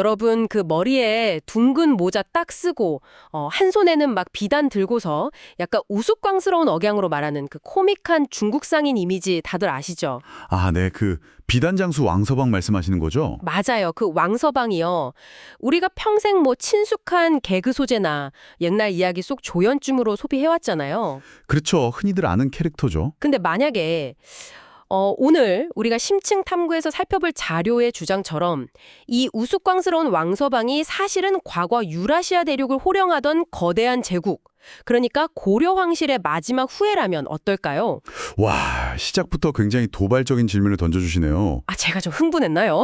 여러분 그 머리에 둥근 모자 딱 쓰고 한 손에는 막 비단 들고서 약간 우스꽝스러운 억양으로 말하는 그 코믹한 중국 상인 이미지 다들 아시죠? 아, 네. 그 비단장수 왕서방 말씀하시는 거죠? 맞아요. 그 왕서방이요. 우리가 평생 뭐 친숙한 개그 소재나 옛날 이야기 속 조연쯤으로 소비해왔잖아요. 그렇죠. 흔히들 아는 캐릭터죠. 근데 만약에 오늘 우리가 심층 탐구에서 살펴볼 자료의 주장처럼 이 우스꽝스러운 왕서방이 사실은 과거 유라시아 대륙을 호령하던 거대한 제국, 그러니까 고려 황실의 마지막 후예라면 어떨까요? 와, 시작부터 굉장히 도발적인 질문을 던져주시네요. 아, 제가 좀 흥분했나요?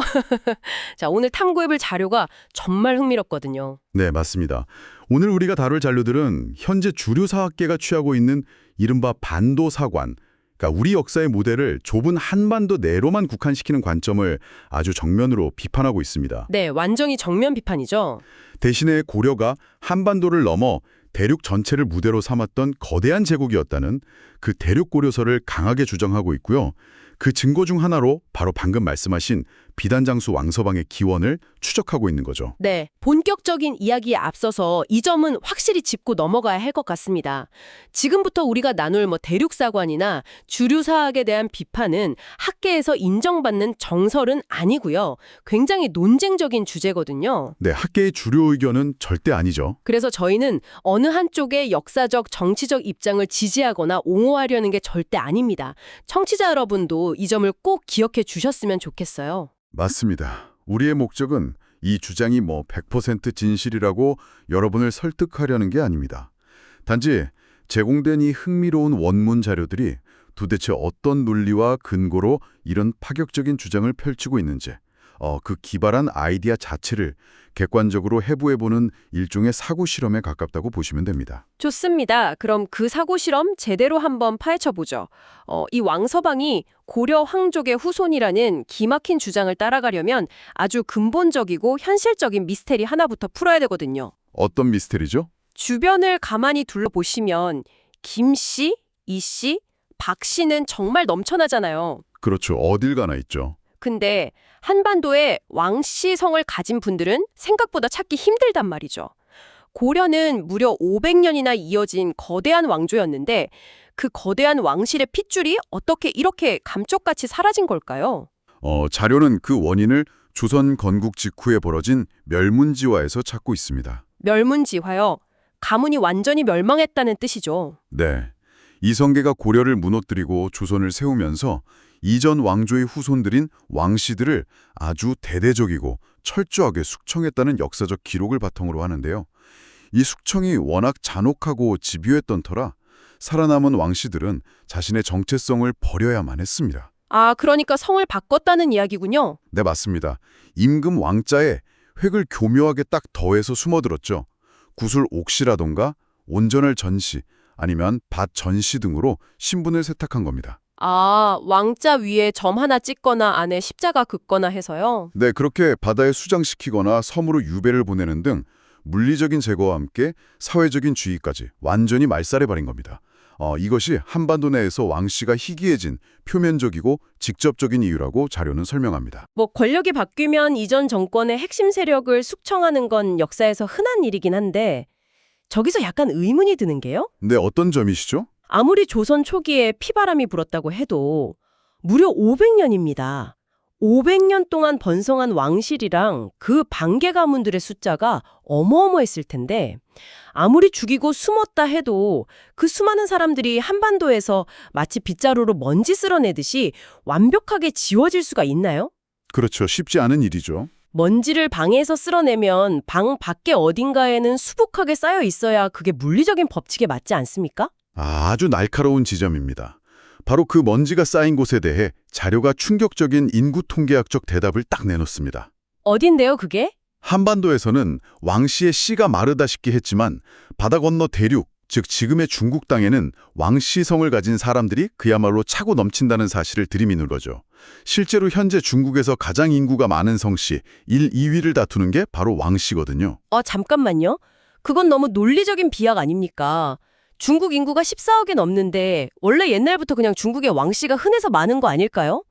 자, 오늘 탐구해볼 자료가 정말 흥미롭거든요. 네, 맞습니다. 오늘 우리가 다룰 자료들은 현재 주류 사학계가 취하고 있는 이른바 반도사관, 그러니까 우리 역사의 모델을 좁은 한반도 내로만 국한시키는 관점을 아주 정면으로 비판하고 있습니다. 네, 완전히 정면 비판이죠. 대신에 고려가 한반도를 넘어 대륙 전체를 무대로 삼았던 거대한 제국이었다는 그 대륙 고려설을 강하게 주장하고 있고요. 그 증거 중 하나로 바로 방금 말씀하신 비단장수 왕서방의 기원을 추적하고 있는 거죠. 네, 본격적인 이야기에 앞서서 이 점은 확실히 짚고 넘어가야 할 것 같습니다. 지금부터 우리가 나눌 대륙사관이나 주류사학에 대한 비판은 학계에서 인정받는 정설은 아니고요. 굉장히 논쟁적인 주제거든요. 네, 학계의 주류 의견은 절대 아니죠. 그래서 저희는 어느 한쪽의 역사적, 정치적 입장을 지지하거나 옹호하려는 게 절대 아닙니다. 청취자 여러분도 이 점을 꼭 기억해 주셨으면 좋겠어요. 맞습니다. 우리의 목적은 이 주장이 100% 진실이라고 여러분을 설득하려는 게 아닙니다. 단지 제공된 이 흥미로운 원문 자료들이 도대체 어떤 논리와 근거로 이런 파격적인 주장을 펼치고 있는지, 그 기발한 아이디어 자체를 객관적으로 해부해보는 일종의 사고 실험에 가깝다고 보시면 됩니다. 좋습니다. 그럼 그 사고 실험 제대로 한번 파헤쳐보죠. 이 왕서방이 고려 황족의 후손이라는 기막힌 주장을 따라가려면 아주 근본적이고 현실적인 미스테리 하나부터 풀어야 되거든요. 어떤 미스테리죠? 주변을 가만히 둘러보시면 김씨, 이씨, 박씨는 정말 넘쳐나잖아요. 그렇죠. 어딜 가나 있죠. 근데 한반도에 왕씨 성을 가진 분들은 생각보다 찾기 힘들단 말이죠. 고려는 무려 500년이나 이어진 거대한 왕조였는데 그 거대한 왕실의 핏줄이 어떻게 이렇게 감쪽같이 사라진 걸까요? 자료는 그 원인을 조선 건국 직후에 벌어진 멸문지화에서 찾고 있습니다. 멸문지화요. 가문이 완전히 멸망했다는 뜻이죠. 네. 이성계가 고려를 무너뜨리고 조선을 세우면서 이전 왕조의 후손들인 왕씨들을 아주 대대적이고 철저하게 숙청했다는 역사적 기록을 바탕으로 하는데요. 이 숙청이 워낙 잔혹하고 집요했던 터라 살아남은 왕씨들은 자신의 정체성을 버려야만 했습니다. 아, 그러니까 성을 바꿨다는 이야기군요. 네, 맞습니다. 임금 왕자에 획을 교묘하게 딱 더해서 숨어들었죠. 구술 옥시라던가 온전할 전시, 아니면 밭 전시 등으로 신분을 세탁한 겁니다. 아, 왕자 위에 점 하나 찍거나 안에 십자가 긋거나 해서요? 네, 그렇게 바다에 수장시키거나 섬으로 유배를 보내는 등 물리적인 제거와 함께 사회적인 주의까지 완전히 말살해버린 겁니다. 이것이 한반도 내에서 왕씨가 희귀해진 표면적이고 직접적인 이유라고 자료는 설명합니다. 권력이 바뀌면 이전 정권의 핵심 세력을 숙청하는 건 역사에서 흔한 일이긴 한데 저기서 약간 의문이 드는 게요? 네, 어떤 점이시죠? 아무리 조선 초기에 피바람이 불었다고 해도 무려 500년입니다. 500년 동안 번성한 왕실이랑 그 반개 가문들의 숫자가 어마어마했을 텐데 아무리 죽이고 숨었다 해도 그 수많은 사람들이 한반도에서 마치 빗자루로 먼지 쓸어내듯이 완벽하게 지워질 수가 있나요? 그렇죠. 쉽지 않은 일이죠. 먼지를 방에서 쓸어내면 방 밖에 어딘가에는 수북하게 쌓여 있어야 그게 물리적인 법칙에 맞지 않습니까? 아주 날카로운 지점입니다. 바로 그 먼지가 쌓인 곳에 대해 자료가 충격적인 인구 통계학적 대답을 딱 내놓습니다. 어딘데요, 그게? 한반도에서는 왕씨의 씨가 마르다시피 했지만 바다 건너 대륙, 즉 지금의 중국 땅에는 왕씨성을 가진 사람들이 그야말로 차고 넘친다는 사실을 들이미는 거죠. 실제로 현재 중국에서 가장 인구가 많은 성씨 1, 2위를 다투는 게 바로 왕씨거든요. 잠깐만요. 그건 너무 논리적인 비약 아닙니까? 중국 인구가 14억이 넘는데 원래 옛날부터 그냥 중국의 왕씨가 흔해서 많은 거 아닐까요?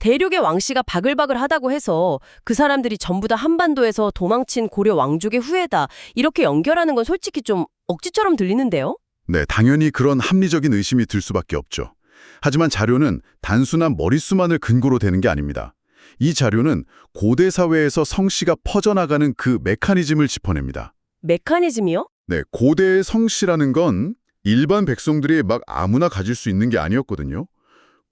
대륙의 왕씨가 바글바글하다고 해서 그 사람들이 전부 다 한반도에서 도망친 고려 왕족의 후예다. 이렇게 연결하는 건 솔직히 좀 억지처럼 들리는데요? 네, 당연히 그런 합리적인 의심이 들 수밖에 없죠. 하지만 자료는 단순한 머릿수만을 근거로 되는 게 아닙니다. 이 자료는 고대 사회에서 성씨가 퍼져나가는 그 메커니즘을 짚어냅니다. 메커니즘이요? 네, 고대의 성씨라는 건 일반 백성들이 막 아무나 가질 수 있는 게 아니었거든요.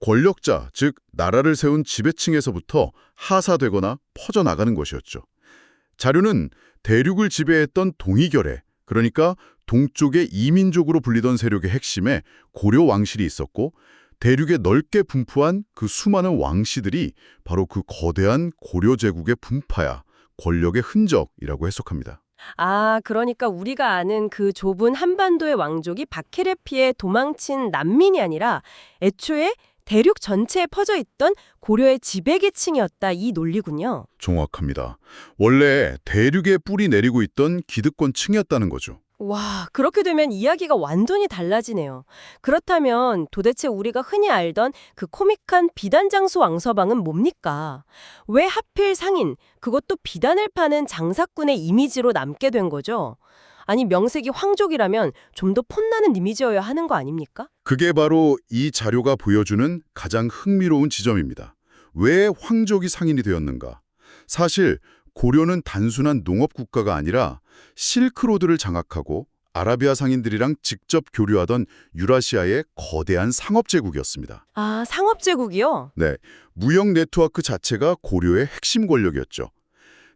권력자, 즉 나라를 세운 지배층에서부터 하사되거나 퍼져나가는 것이었죠. 자료는 대륙을 지배했던 동이결의, 그러니까 동쪽의 이민족으로 불리던 세력의 핵심에 고려 왕실이 있었고 대륙에 넓게 분포한 그 수많은 왕씨들이 바로 그 거대한 고려 제국의 분파야 권력의 흔적이라고 해석합니다. 아, 그러니까 우리가 아는 그 좁은 한반도의 왕족이 박해를 피해 도망친 난민이 아니라 애초에 대륙 전체에 퍼져 있던 고려의 지배계층이었다, 이 논리군요. 정확합니다. 원래 대륙에 뿌리 내리고 있던 기득권층이었다는 거죠. 와, 그렇게 되면 이야기가 완전히 달라지네요. 그렇다면 도대체 우리가 흔히 알던 그 코믹한 비단장수 왕서방은 뭡니까? 왜 하필 상인, 그것도 비단을 파는 장사꾼의 이미지로 남게 된 거죠? 아니, 명색이 황족이라면 좀 더 폼나는 이미지여야 하는 거 아닙니까? 그게 바로 이 자료가 보여주는 가장 흥미로운 지점입니다. 왜 황족이 상인이 되었는가? 사실 고려는 단순한 농업 국가가 아니라 실크로드를 장악하고 아라비아 상인들이랑 직접 교류하던 유라시아의 거대한 상업제국이었습니다. 아, 상업제국이요? 네, 무역 네트워크 자체가 고려의 핵심 권력이었죠.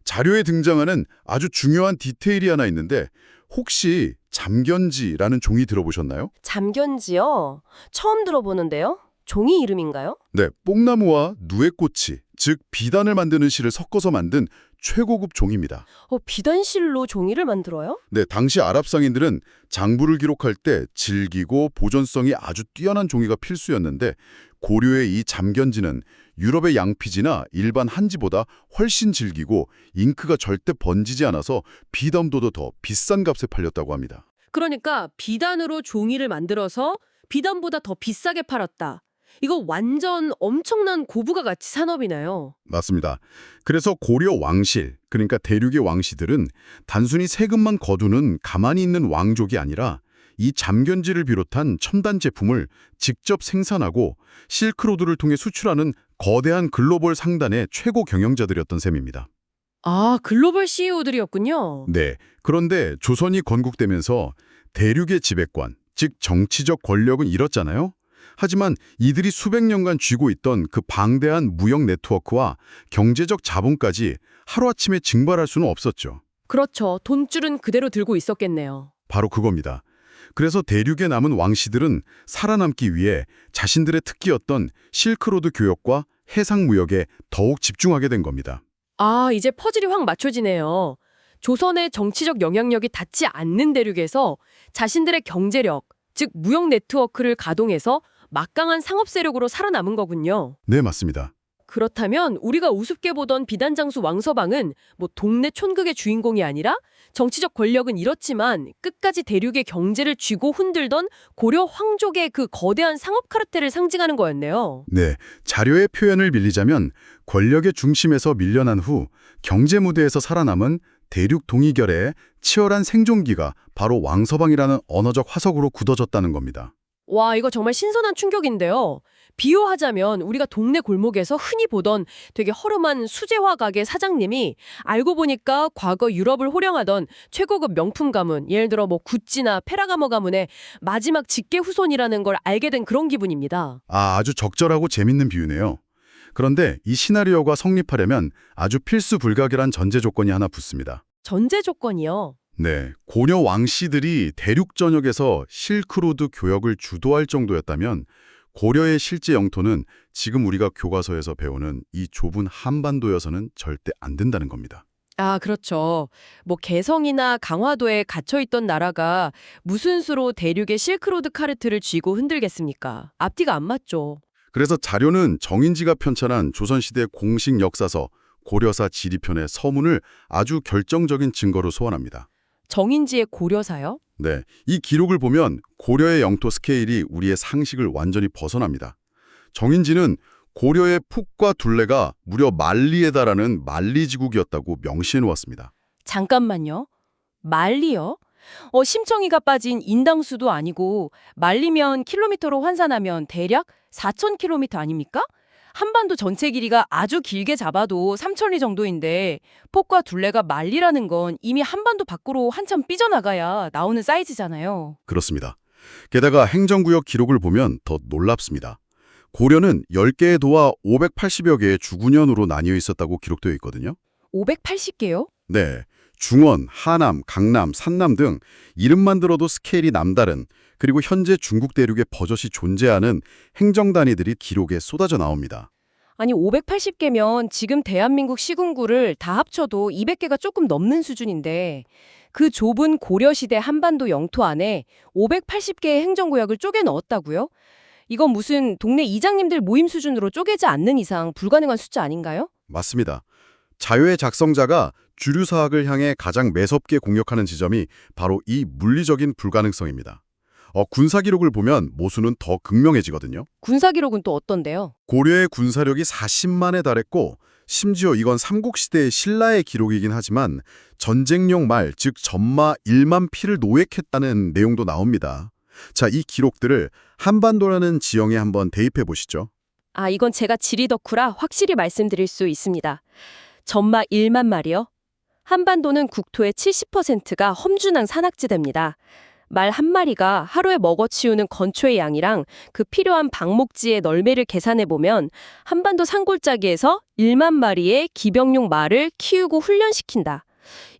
자료에 등장하는 아주 중요한 디테일이 하나 있는데 혹시 잠견지라는 종이 들어보셨나요? 잠견지요? 처음 들어보는데요? 종이 이름인가요? 네, 뽕나무와 누에꽃이, 즉 비단을 만드는 실을 섞어서 만든 최고급 종입니다. 비단실로 종이를 만들어요? 네, 당시 아랍 상인들은 장부를 기록할 때 질기고 보존성이 아주 뛰어난 종이가 필수였는데 고려의 이 잠견지는 유럽의 양피지나 일반 한지보다 훨씬 질기고 잉크가 절대 번지지 않아서 비단보다 더 비싼 값에 팔렸다고 합니다. 그러니까 비단으로 종이를 만들어서 비단보다 더 비싸게 팔았다. 이거 완전 엄청난 고부가 가치 산업이네요. 맞습니다. 그래서 고려 왕실, 그러니까 대륙의 왕씨들은 단순히 세금만 거두는 가만히 있는 왕족이 아니라 이 잠견지를 비롯한 첨단 제품을 직접 생산하고 실크로드를 통해 수출하는 거대한 글로벌 상단의 최고 경영자들이었던 셈입니다. 아, 글로벌 CEO들이었군요. 네, 그런데 조선이 건국되면서 대륙의 지배권, 즉 정치적 권력은 잃었잖아요. 하지만 이들이 수백 년간 쥐고 있던 그 방대한 무역 네트워크와 경제적 자본까지 하루아침에 증발할 수는 없었죠. 그렇죠. 돈줄은 그대로 들고 있었겠네요. 바로 그겁니다. 그래서 대륙에 남은 왕씨들은 살아남기 위해 자신들의 특기였던 실크로드 교역과 해상 무역에 더욱 집중하게 된 겁니다. 아, 이제 퍼즐이 확 맞춰지네요. 조선의 정치적 영향력이 닿지 않는 대륙에서 자신들의 경제력, 즉 무역 네트워크를 가동해서 막강한 상업 세력으로 살아남은 거군요. 네, 맞습니다. 그렇다면 우리가 우습게 보던 비단장수 왕서방은 뭐 동네 촌극의 주인공이 아니라 정치적 권력은 잃었지만 끝까지 대륙의 경제를 쥐고 흔들던 고려 황족의 그 거대한 상업 카르텔을 상징하는 거였네요. 네, 자료의 표현을 빌리자면 권력의 중심에서 밀려난 후 경제 무대에서 살아남은 대륙 동이결의 치열한 생존기가 바로 왕서방이라는 언어적 화석으로 굳어졌다는 겁니다. 와, 이거 정말 신선한 충격인데요. 비유하자면 우리가 동네 골목에서 흔히 보던 되게 허름한 수제화 가게 사장님이 알고 보니까 과거 유럽을 호령하던 최고급 명품 가문, 예를 들어 뭐 구찌나 페라가모 가문의 마지막 직계 후손이라는 걸 알게 된 그런 기분입니다. 아주 적절하고 재밌는 비유네요. 그런데 이 시나리오가 성립하려면 아주 필수 불가결한 전제 조건이 하나 붙습니다. 전제 조건이요. 네, 고려 왕씨들이 대륙 전역에서 실크로드 교역을 주도할 정도였다면 고려의 실제 영토는 지금 우리가 교과서에서 배우는 이 좁은 한반도여서는 절대 안 된다는 겁니다. 아, 그렇죠. 뭐 개성이나 강화도에 갇혀있던 나라가 무슨 수로 대륙의 실크로드 카르트를 쥐고 흔들겠습니까? 앞뒤가 안 맞죠. 그래서 자료는 정인지가 편찬한 조선시대 공식 역사서 고려사 지리편의 서문을 아주 결정적인 증거로 소환합니다. 정인지의 고려사요? 네, 이 기록을 보면 고려의 영토 스케일이 우리의 상식을 완전히 벗어납니다. 정인지는 고려의 푹과 둘레가 무려 만리에 달하는 만리지국이었다고 명시해 놓았습니다. 잠깐만요. 만리요? 심청이가 빠진 인당수도 아니고 만리면 킬로미터로 환산하면 대략 4,000km 아닙니까? 한반도 전체 길이가 아주 길게 잡아도 3,000리 정도인데 폭과 둘레가 만리라는 건 이미 한반도 밖으로 한참 삐져나가야 나오는 사이즈잖아요. 그렇습니다. 게다가 행정구역 기록을 보면 더 놀랍습니다. 고려는 10개의 도와 580여 개의 주군현으로 나뉘어 있었다고 기록되어 있거든요. 580개요? 네, 중원, 하남, 강남, 산남 등 이름만 들어도 스케일이 남다른, 그리고 현재 중국 대륙에 버젓이 존재하는 행정단위들이 기록에 쏟아져 나옵니다. 아니 580개면 지금 대한민국 시군구를 다 합쳐도 200개가 조금 넘는 수준인데 그 좁은 고려시대 한반도 영토 안에 580개의 행정구역을 쪼개 넣었다고요? 이건 무슨 동네 이장님들 모임 수준으로 쪼개지 않는 이상 불가능한 숫자 아닌가요? 맞습니다. 자료의 작성자가 주류사학을 향해 가장 매섭게 공격하는 지점이 바로 이 물리적인 불가능성입니다. 군사 기록을 보면 모순은 더 극명해지거든요. 군사 기록은 또 어떤데요? 고려의 군사력이 40만에 달했고 심지어 이건 삼국시대의 신라의 기록이긴 하지만 전쟁용 말, 즉 전마 1만 피를 노획했다는 내용도 나옵니다. 자, 이 기록들을 한반도라는 지형에 한번 대입해 보시죠. 아, 이건 제가 지리 덕후라 확실히 말씀드릴 수 있습니다. 전마 1만 마리요? 한반도는 국토의 70%가 험준한 산악지대입니다. 말 한 마리가 하루에 먹어치우는 건초의 양이랑 그 필요한 방목지의 널매를 계산해보면 한반도 산골짜기에서 1만 마리의 기병용 말을 키우고 훈련시킨다.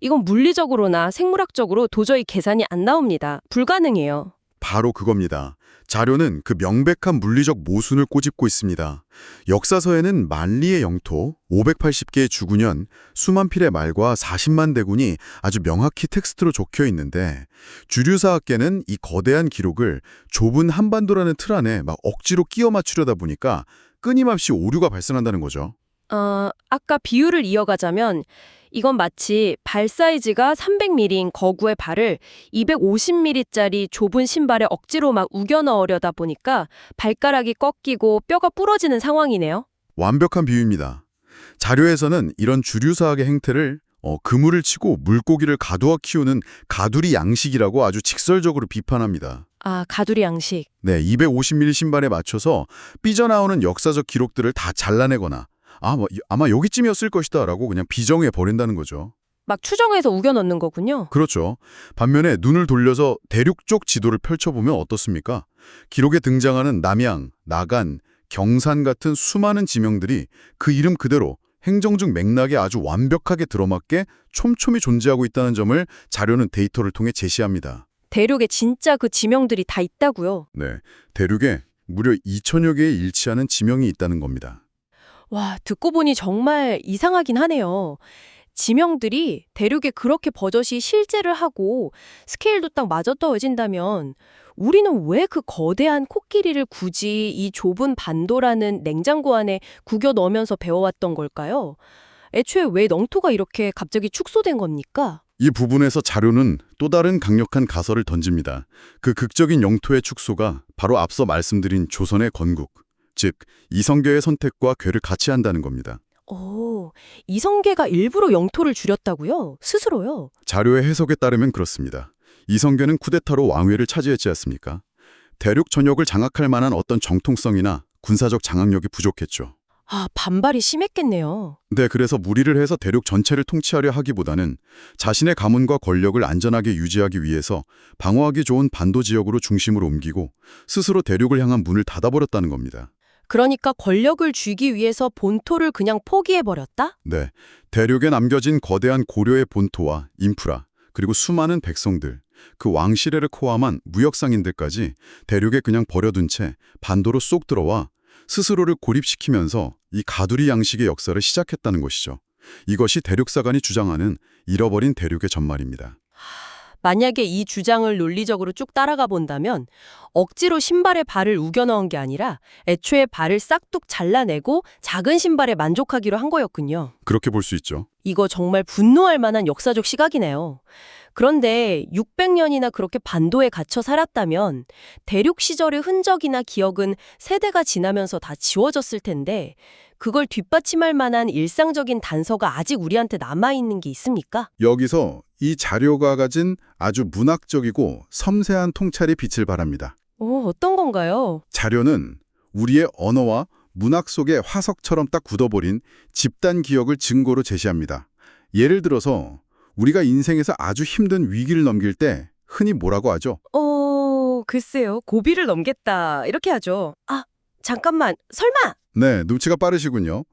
이건 물리적으로나 생물학적으로 도저히 계산이 안 나옵니다. 불가능해요. 바로 그겁니다. 자료는 그 명백한 물리적 모순을 꼬집고 있습니다. 역사서에는 만리의 영토, 580개의 주군현, 수만 필의 말과 40만 대군이 아주 명확히 텍스트로 적혀 있는데 주류사학계는 이 거대한 기록을 좁은 한반도라는 틀 안에 막 억지로 끼워 맞추려다 보니까 끊임없이 오류가 발생한다는 거죠. 아까 비유를 이어가자면 이건 마치 발 사이즈가 300mm인 거구의 발을 250mm짜리 좁은 신발에 억지로 막 우겨 넣으려다 보니까 발가락이 꺾이고 뼈가 부러지는 상황이네요. 완벽한 비유입니다. 자료에서는 이런 주류사학의 행태를 그물을 치고 물고기를 가두어 키우는 가두리 양식이라고 아주 직설적으로 비판합니다. 아, 가두리 양식. 네, 250mm 신발에 맞춰서 삐져나오는 역사적 기록들을 다 잘라내거나 아마 여기쯤이었을 것이다 라고 그냥 비정해 버린다는 거죠. 막 추정해서 우겨 넣는 거군요. 그렇죠. 반면에 눈을 돌려서 대륙 쪽 지도를 펼쳐보면 어떻습니까? 기록에 등장하는 남양, 나간, 경산 같은 수많은 지명들이 그 이름 그대로 행정적 맥락에 아주 완벽하게 들어맞게 촘촘히 존재하고 있다는 점을 자료는 데이터를 통해 제시합니다. 대륙에 진짜 그 지명들이 다 있다고요. 네, 대륙에 무려 2천여 개의 일치하는 지명이 있다는 겁니다. 와, 듣고 보니 정말 이상하긴 하네요. 지명들이 대륙에 그렇게 버젓이 실제를 하고 스케일도 딱 맞아떨어진다면 우리는 왜 그 거대한 코끼리를 굳이 이 좁은 반도라는 냉장고 안에 구겨 넣으면서 배워왔던 걸까요? 애초에 왜 영토가 이렇게 갑자기 축소된 겁니까? 이 부분에서 자료는 또 다른 강력한 가설을 던집니다. 그 극적인 영토의 축소가 바로 앞서 말씀드린 조선의 건국, 즉 이성계의 선택과 궤를 같이 한다는 겁니다. 오, 이성계가 일부러 영토를 줄였다고요? 스스로요? 자료의 해석에 따르면 그렇습니다. 이성계는 쿠데타로 왕위를 차지했지 않습니까? 대륙 전역을 장악할 만한 어떤 정통성이나 군사적 장악력이 부족했죠. 아, 반발이 심했겠네요. 네, 그래서 무리를 해서 대륙 전체를 통치하려 하기보다는 자신의 가문과 권력을 안전하게 유지하기 위해서 방어하기 좋은 반도 지역으로 중심을 옮기고 스스로 대륙을 향한 문을 닫아버렸다는 겁니다. 그러니까 권력을 쥐기 위해서 본토를 그냥 포기해버렸다? 네, 대륙에 남겨진 거대한 고려의 본토와 인프라, 그리고 수많은 백성들, 그 왕실애를 포함한 무역상인들까지 대륙에 그냥 버려둔 채 반도로 쏙 들어와 스스로를 고립시키면서 이 가두리 양식의 역사를 시작했다는 것이죠. 이것이 대륙사관이 주장하는 잃어버린 대륙의 전말입니다. 만약에 이 주장을 논리적으로 쭉 따라가 본다면 억지로 신발에 발을 우겨 넣은 게 아니라 애초에 발을 싹둑 잘라내고 작은 신발에 만족하기로 한 거였군요. 그렇게 볼 수 있죠. 이거 정말 분노할 만한 역사적 시각이네요. 그런데 600년이나 그렇게 반도에 갇혀 살았다면 대륙 시절의 흔적이나 기억은 세대가 지나면서 다 지워졌을 텐데 그걸 뒷받침할 만한 일상적인 단서가 아직 우리한테 남아있는 게 있습니까? 여기서 이 자료가 가진 아주 문학적이고 섬세한 통찰이 빛을 발합니다. 어떤 건가요? 자료는 우리의 언어와 문학 속에 화석처럼 딱 굳어버린 집단 기억을 증거로 제시합니다. 예를 들어서 우리가 인생에서 아주 힘든 위기를 넘길 때 흔히 뭐라고 하죠? 글쎄요. 고비를 넘겠다. 이렇게 하죠. 아, 잠깐만. 설마! 네, 눈치가 빠르시군요.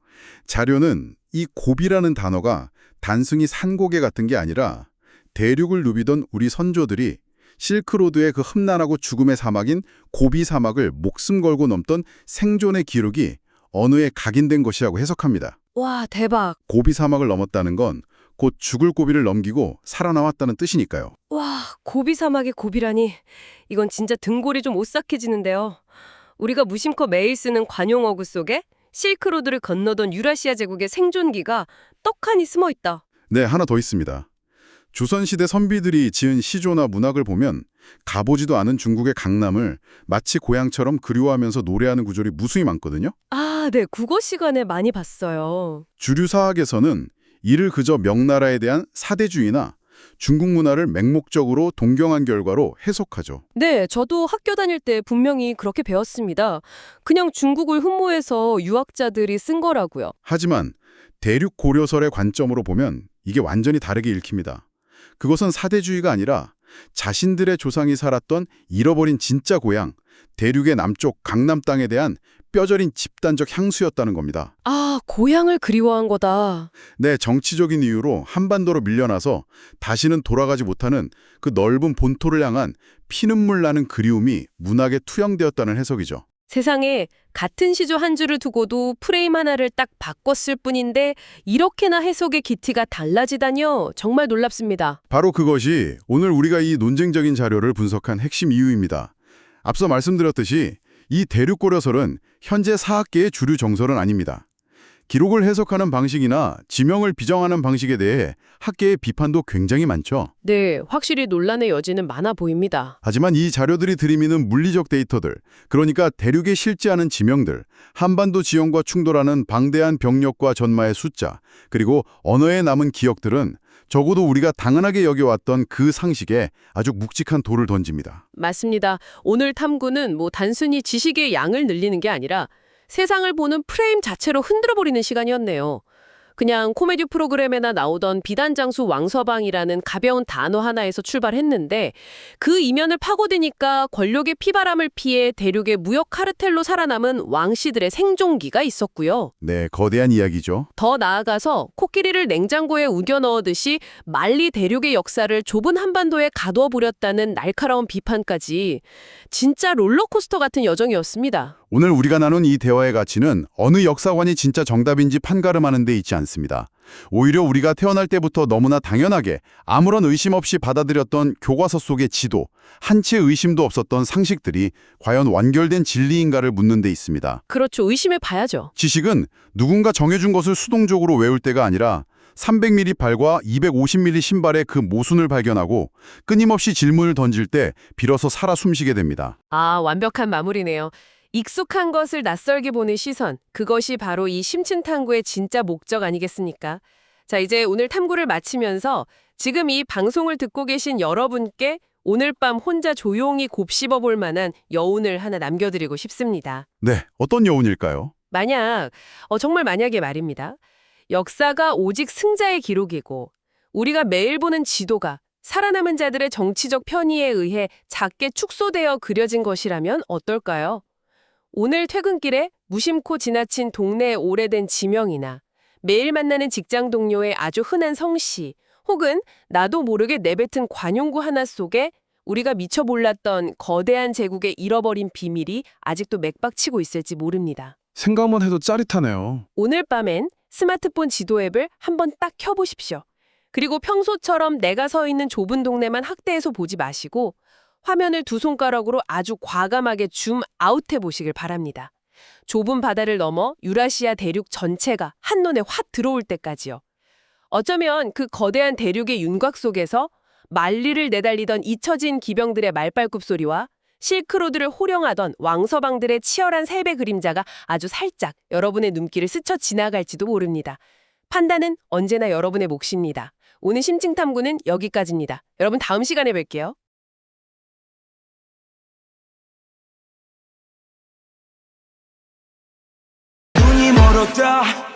자료는 이 고비라는 단어가 단순히 산고개 같은 게 아니라 대륙을 누비던 우리 선조들이 실크로드의 그 험난하고 죽음의 사막인 고비 사막을 목숨 걸고 넘던 생존의 기록이 언어에 각인된 것이라고 해석합니다. 와, 대박. 고비 사막을 넘었다는 건 곧 죽을 고비를 넘기고 살아남았다는 뜻이니까요. 와, 고비 사막의 고비라니. 이건 진짜 등골이 좀 오싹해지는데요. 우리가 무심코 매일 쓰는 관용어구 속에 실크로드를 건너던 유라시아 제국의 생존기가 떡하니 숨어있다. 네, 하나 더 있습니다. 조선시대 선비들이 지은 시조나 문학을 보면 가보지도 않은 중국의 강남을 마치 고향처럼 그리워하면서 노래하는 구절이 무수히 많거든요. 아, 네. 국어 시간에 많이 봤어요. 주류 사학에서는 이를 그저 명나라에 대한 사대주의나 중국 문화를 맹목적으로 동경한 결과로 해석하죠. 네, 저도 학교 다닐 때 분명히 그렇게 배웠습니다. 그냥 중국을 흠모해서 유학자들이 쓴 거라고요. 하지만 대륙 고려설의 관점으로 보면 이게 완전히 다르게 읽힙니다. 그것은 사대주의가 아니라 자신들의 조상이 살았던 잃어버린 진짜 고향, 대륙의 남쪽 강남 땅에 대한 뼈저린 집단적 향수였다는 겁니다. 아, 고향을 그리워한 거다. 네, 정치적인 이유로 한반도로 밀려나서 다시는 돌아가지 못하는 그 넓은 본토를 향한 피눈물 나는 그리움이 문학에 투영되었다는 해석이죠. 세상에 같은 시조 한 줄을 두고도 프레임 하나를 딱 바꿨을 뿐인데 이렇게나 해석의 깊이가 달라지다니요. 정말 놀랍습니다. 바로 그것이 오늘 우리가 이 논쟁적인 자료를 분석한 핵심 이유입니다. 앞서 말씀드렸듯이 이 대륙고려설은 현재 사학계의 주류 정설은 아닙니다. 기록을 해석하는 방식이나 지명을 비정하는 방식에 대해 학계의 비판도 굉장히 많죠. 네, 확실히 논란의 여지는 많아 보입니다. 하지만 이 자료들이 들이미는 물리적 데이터들, 그러니까 대륙에 실지 않은 지명들, 한반도 지형과 충돌하는 방대한 병력과 전마의 숫자, 그리고 언어에 남은 기억들은 적어도 우리가 당연하게 여겨왔던 그 상식에 아주 묵직한 돌을 던집니다. 맞습니다. 오늘 탐구는 단순히 지식의 양을 늘리는 게 아니라 세상을 보는 프레임 자체로 흔들어버리는 시간이었네요. 그냥 코미디 프로그램에나 나오던 비단장수 왕서방이라는 가벼운 단어 하나에서 출발했는데 그 이면을 파고드니까 권력의 피바람을 피해 대륙의 무역 카르텔로 살아남은 왕씨들의 생존기가 있었고요. 네, 거대한 이야기죠. 더 나아가서 코끼리를 냉장고에 우겨 넣었듯이 만리 대륙의 역사를 좁은 한반도에 가두어 버렸다는 날카로운 비판까지 진짜 롤러코스터 같은 여정이었습니다. 오늘 우리가 나눈 이 대화의 가치는 어느 역사관이 진짜 정답인지 판가름하는 데 있지 않습니다. 오히려 우리가 태어날 때부터 너무나 당연하게 아무런 의심 없이 받아들였던 교과서 속의 지도, 한치의 의심도 없었던 상식들이 과연 완결된 진리인가를 묻는 데 있습니다. 그렇죠. 의심해 봐야죠. 지식은 누군가 정해준 것을 수동적으로 외울 때가 아니라 300mm 발과 250mm 신발의 그 모순을 발견하고 끊임없이 질문을 던질 때 비로소 살아 숨쉬게 됩니다. 아, 완벽한 마무리네요. 익숙한 것을 낯설게 보는 시선, 그것이 바로 이 심층 탐구의 진짜 목적 아니겠습니까? 자, 이제 오늘 탐구를 마치면서 지금 이 방송을 듣고 계신 여러분께 오늘 밤 혼자 조용히 곱씹어 볼 만한 여운을 하나 남겨드리고 싶습니다. 네, 어떤 여운일까요? 정말 만약에 말입니다. 역사가 오직 승자의 기록이고 우리가 매일 보는 지도가 살아남은 자들의 정치적 편의에 의해 작게 축소되어 그려진 것이라면 어떨까요? 오늘 퇴근길에 무심코 지나친 동네의 오래된 지명이나 매일 만나는 직장 동료의 아주 흔한 성씨 혹은 나도 모르게 내뱉은 관용구 하나 속에 우리가 미처 몰랐던 거대한 제국의 잃어버린 비밀이 아직도 맥박치고 있을지 모릅니다. 생각만 해도 짜릿하네요. 오늘 밤엔 스마트폰 지도 앱을 한번 딱 켜보십시오. 그리고 평소처럼 내가 서 있는 좁은 동네만 확대해서 보지 마시고 화면을 두 손가락으로 아주 과감하게 줌 아웃해 보시길 바랍니다. 좁은 바다를 넘어 유라시아 대륙 전체가 한눈에 확 들어올 때까지요. 어쩌면 그 거대한 대륙의 윤곽 속에서 만리를 내달리던 잊혀진 기병들의 말발굽 소리와 실크로드를 호령하던 왕서방들의 치열한 세배 그림자가 아주 살짝 여러분의 눈길을 스쳐 지나갈지도 모릅니다. 판단은 언제나 여러분의 몫입니다. 오늘 심층탐구는 여기까지입니다. 여러분 다음 시간에 뵐게요. 눈이 멀었다